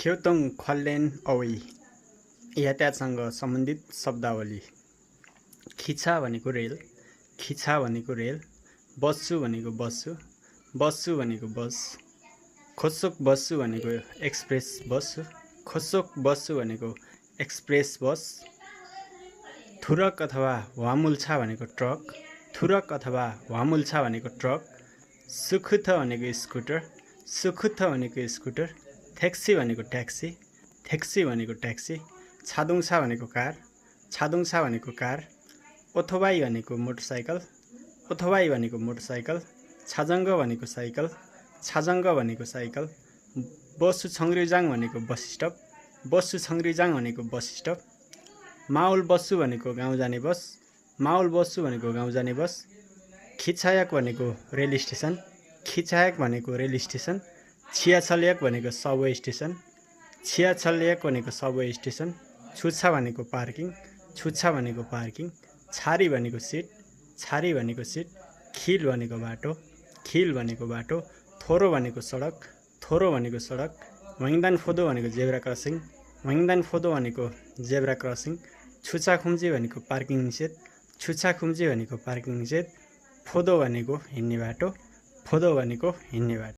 ख्योतोङ ख्वाल्लेन औई यातायातसँग सम्बन्धित शब्दावली। खिचा भनेको रेल, खिचा भनेको रेल, बस्छु भनेको बस्छु, बस्छु भनेको बस, खोस्सोक बस्छु भनेको एक्सप्रेस बस, खोस्सोक बस्छु भनेको एक्सप्रेस बस, थुरक अथवा वामुल्छा भनेको ट्रक, थुरक अथवा वामुल्छा भनेको ट्रक, सुखुथ भनेको स्कुटर, सुखुथ भनेको स्कुटर, थ्याक्सी भनेको ट्याक्सी, थ्याक्सी भनेको ट्याक्सी, छादुङछा भनेको कार, छादुङछा भनेको कार, ओथोबाई भनेको मोटरसाइकल, ओथोबाई भनेको मोटरसाइकल, छाजङ्ग भनेको साइकल, छाजङ्ग भनेको साइकल, बसु छङ्ग्रिजाङ भनेको बस स्टप, बसु छङ्ग्रिजाङ भनेको बस स्टप, माउल बस्सु भनेको गाउँ जाने बस, माउल बस्सु भनेको गाउँ जाने बस, खिचायक भनेको रेल स्टेसन, खिचायक भनेको रेल स्टेसन, छियाछल्याक भनेको सबवे स्टेसन, छियाछल्याक भनेको सबवे स्टेसन, छुच्छा भनेको पार्किङ, छुच्छा भनेको पार्किङ, छारी भनेको सिट, छारी भनेको सिट, खिल भनेको बाटो, खिल भनेको बाटो, थोरो भनेको सडक, थोरो भनेको सडक, वाङदान फोदो भनेको जेब्रा क्रसिङ, वाङदान फोदो भनेको जेब्रा क्रसिङ, छुच्छा खुम्ची भनेको पार्किङ निषेध, छुच्छा खुम्ची भनेको पार्किङ निषेध, फोदो भनेको हिँड्ने बाटो, फोदो भनेको हिँड्ने बाटो।